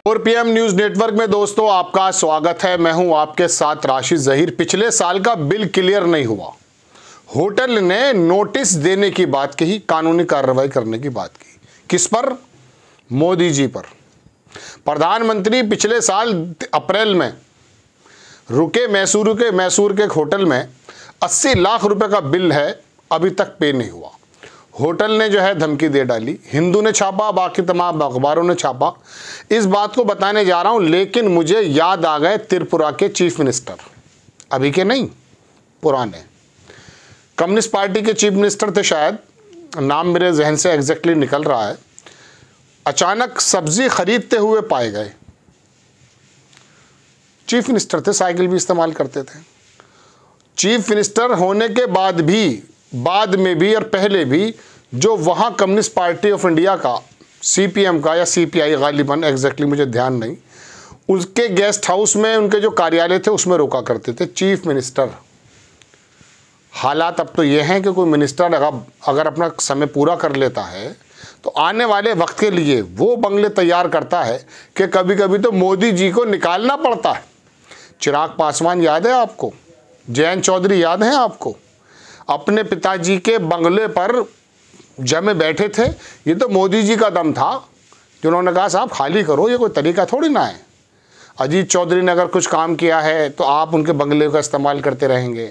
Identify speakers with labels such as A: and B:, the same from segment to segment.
A: और PM news network में दोस्तों आपका स्वागत है। मैं हूं आपके साथ राशिद जहीर। पिछले साल का बिल क्लियर नहीं हुआ, होटल ने नोटिस देने की बात कही, कानूनी कार्रवाई करने की बात की। किस पर? मोदी जी पर। प्रधानमंत्री पिछले साल अप्रैल में रुके मैसूर के एक होटल में 80 लाख रुपए का बिल है, अभी तक पे नहीं हुआ। होटल ने जो है धमकी दे डाली। हिंदू ने छापा, बाकी तमाम अखबारों ने छापा। इस बात को बताने जा रहा हूं, लेकिन मुझे याद आ गए त्रिपुरा के चीफ मिनिस्टर, अभी के नहीं, पुराने कम्युनिस्ट पार्टी के चीफ मिनिस्टर थे, शायद नाम मेरे जहन से एग्जैक्टली निकल रहा है। अचानक सब्जी खरीदते हुए पाए गए। चीफ मिनिस्टर थे, साइकिल भी इस्तेमाल करते थे। चीफ मिनिस्टर होने के बाद भी, बाद में भी और पहले भी, जो वहाँ कम्युनिस्ट पार्टी ऑफ इंडिया का, सीपीएम का या सीपीआई गालिबन, एग्जैक्टली मुझे ध्यान नहीं, उसके गेस्ट हाउस में उनके जो कार्यालय थे उसमें रोका करते थे चीफ मिनिस्टर। हालात अब तो ये हैं कि कोई मिनिस्टर अगर अपना समय पूरा कर लेता है तो आने वाले वक्त के लिए वो बंगले तैयार करता है कि कभी कभी तो मोदी जी को निकालना पड़ता है। चिराग पासवान याद है आपको? जयंत चौधरी याद है आपको? अपने पिताजी के बंगले पर जमे बैठे थे। ये तो मोदी जी का दम था जिन्होंने कहा साहब खाली करो, ये कोई तरीका थोड़ी ना है। अजीत चौधरी ने अगर कुछ काम किया है तो आप उनके बंगले का इस्तेमाल करते रहेंगे।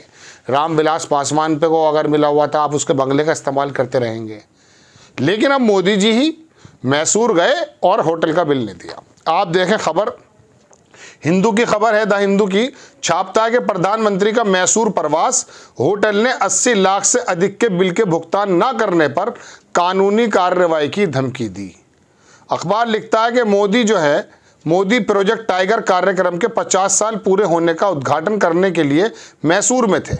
A: रामविलास पासवान पे को अगर मिला हुआ था, आप उसके बंगले का इस्तेमाल करते रहेंगे। लेकिन अब मोदी जी ही मैसूर गए और होटल का बिल नहीं दिया। आप देखें खबर, हिंदू की खबर है, द हिंदू की, छापता है कि प्रधानमंत्री का मैसूर प्रवास, होटल ने 80 लाख से अधिक के बिल के भुगतान न करने पर कानूनी कार्रवाई की धमकी दी। अखबार लिखता है कि मोदी जो है, मोदी प्रोजेक्ट टाइगर कार्यक्रम के 50 साल पूरे होने का उद्घाटन करने के लिए मैसूर में थे,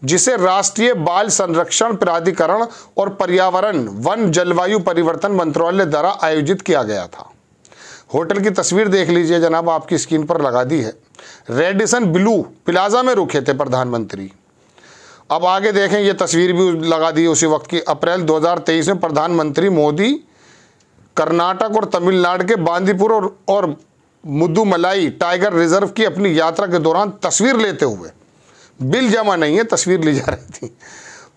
A: जिसे राष्ट्रीय बाल संरक्षण प्राधिकरण और पर्यावरण, वन, जलवायु परिवर्तन मंत्रालय द्वारा आयोजित किया गया था। होटल की तस्वीर देख लीजिए जनाब, आपकी स्क्रीन पर लगा दी है। रेडिसन ब्लू प्लाजा में रुके थे प्रधानमंत्री। अब आगे देखें, ये तस्वीर भी लगा दी उसी वक्त की। अप्रैल 2023 में प्रधानमंत्री मोदी कर्नाटक और तमिलनाडु के बांदीपुर और मुदुमलाई टाइगर रिजर्व की अपनी यात्रा के दौरान तस्वीर लेते हुए, बिल जमा नहीं है, तस्वीर ली जा रही थी।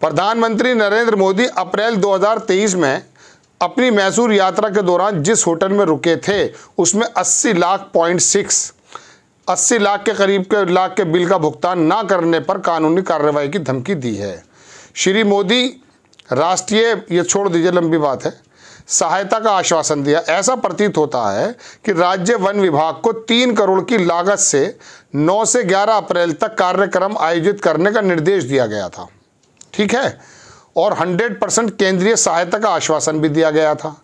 A: प्रधानमंत्री नरेंद्र मोदी अप्रैल 2023 में अपनी मैसूर यात्रा के दौरान जिस होटल में रुके थे उसमें 80 लाख के करीब के बिल का भुगतान ना करने पर कानूनी कार्रवाई की धमकी दी है। श्री मोदी राष्ट्रीय, ये छोड़ दीजिए लंबी बात है, सहायता का आश्वासन दिया। ऐसा प्रतीत होता है कि राज्य वन विभाग को 3 करोड़ की लागत से 9 से 11 अप्रैल तक कार्यक्रम आयोजित करने का निर्देश दिया गया था, ठीक है, और 100% केंद्रीय सहायता का आश्वासन भी दिया गया था।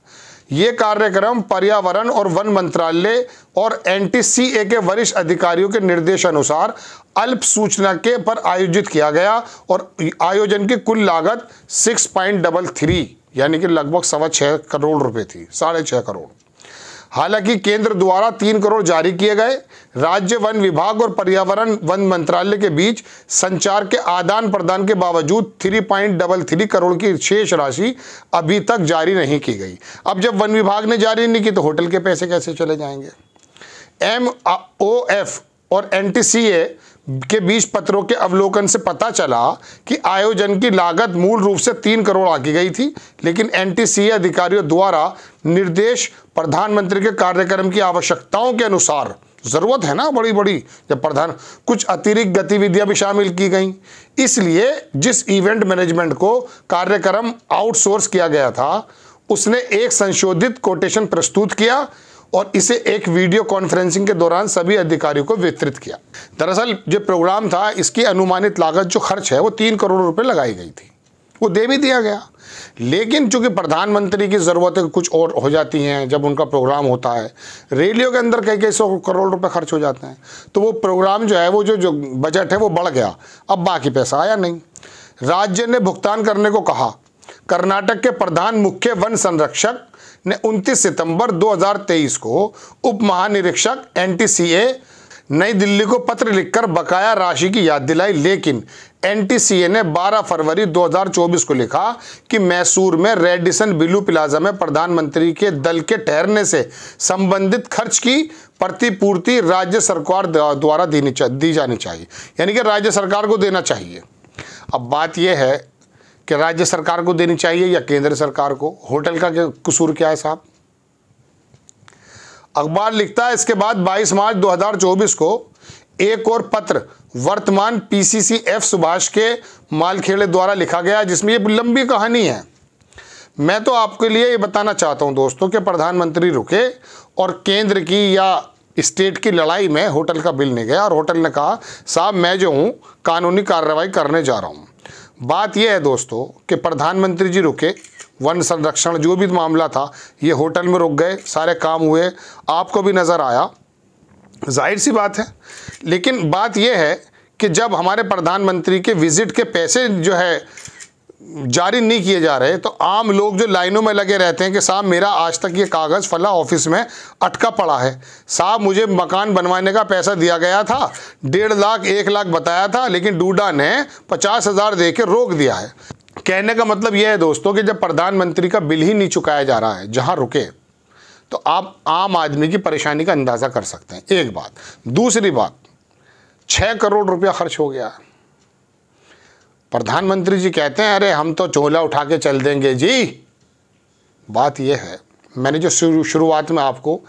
A: ये कार्यक्रम पर्यावरण और वन मंत्रालय और NTCA के वरिष्ठ अधिकारियों के निर्देशानुसार अल्प सूचना के पर आयोजित किया गया और आयोजन की कुल लागत 6.33 यानी कि लगभग 6.25 करोड़ रुपए थी, 6.5 करोड़। हालांकि केंद्र द्वारा 3 करोड़ जारी किए गए। राज्य वन विभाग और पर्यावरण वन मंत्रालय के बीच संचार के आदान प्रदान के बावजूद 3.33 करोड़ की शेष राशि अभी तक जारी नहीं की गई। अब जब वन विभाग ने जारी नहीं की तो होटल के पैसे कैसे चले जाएंगे? MOF और NTCA के बीच पत्रों के अवलोकन से पता चला कि आयोजन की लागत मूल रूप से 3 करोड़ आकी गई थी, लेकिन NTCA अधिकारियों द्वारा निर्देश प्रधानमंत्री के कार्यक्रम की आवश्यकताओं के अनुसार, जरूरत है ना बड़ी बड़ी, जब प्रधान, कुछ अतिरिक्त गतिविधियां भी शामिल की गई। इसलिए जिस इवेंट मैनेजमेंट को कार्यक्रम आउटसोर्स किया गया था उसने एक संशोधित कोटेशन प्रस्तुत किया और इसे एक वीडियो कॉन्फ्रेंसिंग के दौरान सभी अधिकारियों को वितरित किया। दरअसल जो प्रोग्राम था, इसकी अनुमानित लागत जो खर्च है वो 3 करोड़ रुपए लगाई गई थी, वो दे भी दिया गया। लेकिन चूंकि प्रधानमंत्री की ज़रूरतें कुछ और हो जाती हैं, जब उनका प्रोग्राम होता है, रेडियो के अंदर कई 100 करोड़ रुपए खर्च हो जाते हैं, तो वो प्रोग्राम जो है, वो जो बजट है वो बढ़ गया। अब बाकी पैसा आया नहीं। राज्य ने भुगतान करने को कहा। कर्नाटक के प्रधान मुख्य वन संरक्षक ने 29 सितंबर 2023 को उप महानिरीक्षक NTCA नई दिल्ली को पत्र लिखकर बकाया राशि की याद दिलाई, लेकिन एनटीसीए ने 12 फरवरी 2024 को लिखा कि मैसूर में रेडिसन ब्लू प्लाजा में प्रधानमंत्री के दल के ठहरने से संबंधित खर्च की प्रतिपूर्ति राज्य सरकार द्वारा दी जानी चाहिए, यानी कि राज्य सरकार को देना चाहिए। अब बात यह है कि राज्य सरकार को देनी चाहिए या केंद्र सरकार को, होटल का कसूर क्या है साहब? अखबार लिखता है इसके बाद 22 मार्च 2024 को एक और पत्र वर्तमान पीसीसी-एफ सुभाष के मालखेड़े द्वारा लिखा गया, जिसमें ये लंबी कहानी है। मैं तो आपके लिए ये बताना चाहता हूं दोस्तों कि प्रधानमंत्री रुके और केंद्र की या स्टेट की लड़ाई में होटल का बिल नहीं गया और होटल ने कहा साहब मैं जो हूं कानूनी कार्रवाई करने जा रहा हूं। बात यह है दोस्तों कि प्रधानमंत्री जी रुके, वन संरक्षण जो भी मामला था ये होटल में रुक गए, सारे काम हुए, आपको भी नज़र आया, जाहिर सी बात है। लेकिन बात यह है कि जब हमारे प्रधानमंत्री के विजिट के पैसे जो है जारी नहीं किए जा रहे, तो आम लोग जो लाइनों में लगे रहते हैं कि साहब मेरा आज तक ये कागज़ फला ऑफिस में अटका पड़ा है, साहब मुझे मकान बनवाने का पैसा दिया गया था, 1.5 लाख 1 लाख बताया था, लेकिन डूडा ने 50,000 दे के रोक दिया है। कहने का मतलब यह है दोस्तों कि जब प्रधानमंत्री का बिल ही नहीं चुकाया जा रहा है जहां रुके, तो आप आम आदमी की परेशानी का अंदाज़ा कर सकते हैं। एक बात। दूसरी बात, 6 करोड़ रुपया खर्च हो गया। प्रधानमंत्री जी कहते हैं अरे हम तो चोला उठा के चल देंगे जी। बात यह है, मैंने जो शुरुआत में आपको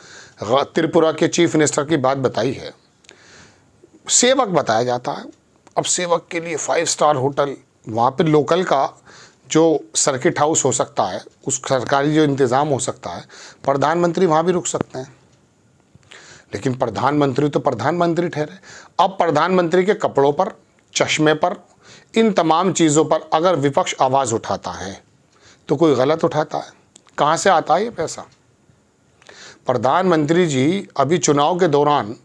A: त्रिपुरा के चीफ मिनिस्टर की बात बताई है, सेवक बताया जाता है। अब सेवक के लिए 5 स्टार होटल, वहाँ पे लोकल का जो सर्किट हाउस हो सकता है, उस सरकारी जो इंतज़ाम हो सकता है, प्रधानमंत्री वहाँ भी रुक सकते हैं। लेकिन प्रधानमंत्री तो प्रधानमंत्री ठहरे। अब प्रधानमंत्री के कपड़ों पर, चश्मे पर, इन तमाम चीज़ों पर अगर विपक्ष आवाज़ उठाता है तो कोई गलत उठाता है। कहाँ से आता है ये पैसा? प्रधानमंत्री जी अभी चुनाव के दौरान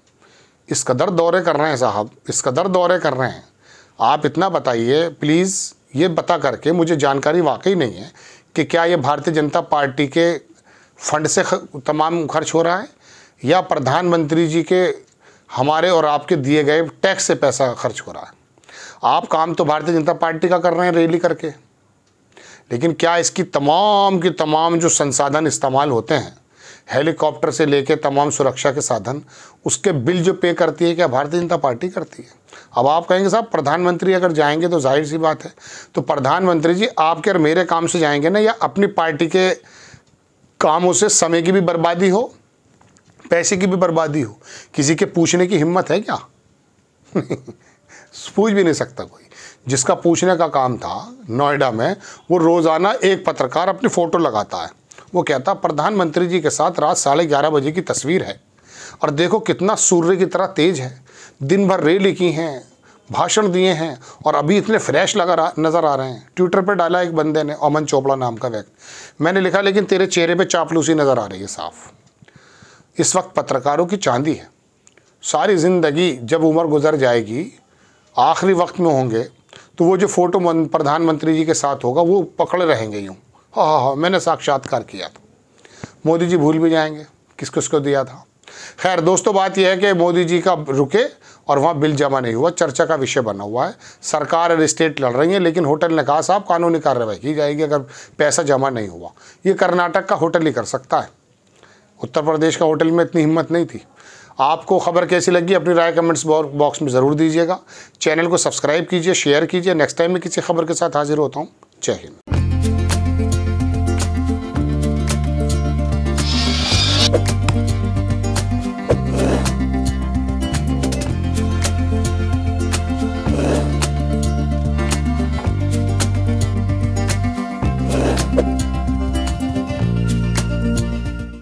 A: इस कदर दौरे कर रहे हैं साहब, इस कदर दौरे कर रहे हैं। आप इतना बताइए प्लीज़, ये बता करके, मुझे जानकारी वाकई नहीं है कि क्या ये भारतीय जनता पार्टी के फंड से तमाम खर्च हो रहा है या प्रधानमंत्री जी के हमारे और आपके दिए गए टैक्स से पैसा खर्च हो रहा है। आप काम तो भारतीय जनता पार्टी का कर रहे हैं रैली करके, लेकिन क्या इसकी तमाम की तमाम जो संसाधन इस्तेमाल होते हैं, हेलीकॉप्टर से लेके तमाम सुरक्षा के साधन, उसके बिल जो पे करती है क्या भारतीय जनता पार्टी करती है? अब आप कहेंगे साहब प्रधानमंत्री अगर जाएंगे तो जाहिर सी बात है, तो प्रधानमंत्री जी आपके और मेरे काम से जाएंगे ना, या अपनी पार्टी के कामों से समय की भी बर्बादी हो, पैसे की भी बर्बादी हो? किसी के पूछने की हिम्मत है क्या? पूछ भी नहीं सकता कोई। जिसका पूछने का काम था नोएडा में, वो रोज़ाना एक पत्रकार अपनी फ़ोटो लगाता है, वो कहता प्रधानमंत्री जी के साथ रात 11:30 बजे की तस्वीर है और देखो कितना सूर्य की तरह तेज़ है, दिन भर रैली की हैं, भाषण दिए हैं और अभी इतने फ्रेश नज़र आ रहे हैं। ट्विटर पर डाला एक बंदे ने, अमन चोपड़ा नाम का व्यक्ति। मैंने लिखा लेकिन तेरे चेहरे पे चापलूसी नज़र आ रही है साफ। इस वक्त पत्रकारों की चांदी है। सारी ज़िंदगी जब उम्र गुजर जाएगी, आखिरी वक्त में होंगे, तो वो जो फ़ोटो प्रधानमंत्री जी के साथ होगा वो पकड़े रहेंगे यूँ, हाँ मैंने साक्षात्कार किया था। मोदी जी भूल भी जाएंगे किस किसको दिया था। खैर दोस्तों, बात यह है कि मोदी जी का रुके और वहाँ बिल जमा नहीं हुआ, चर्चा का विषय बना हुआ है। सरकार और स्टेट लड़ रही है, लेकिन होटल ने कहा साहब कानूनी कार्रवाई की जाएगी अगर पैसा जमा नहीं हुआ। ये कर्नाटक का होटल ही कर सकता है, उत्तर प्रदेश का होटल में इतनी हिम्मत नहीं थी। आपको खबर कैसी लगी अपनी राय कमेंट्स बॉक्स में ज़रूर दीजिएगा। चैनल को सब्सक्राइब कीजिए, शेयर कीजिए। नेक्स्ट टाइम मैं किसी खबर के साथ हाजिर होता हूँ। जय हिंद।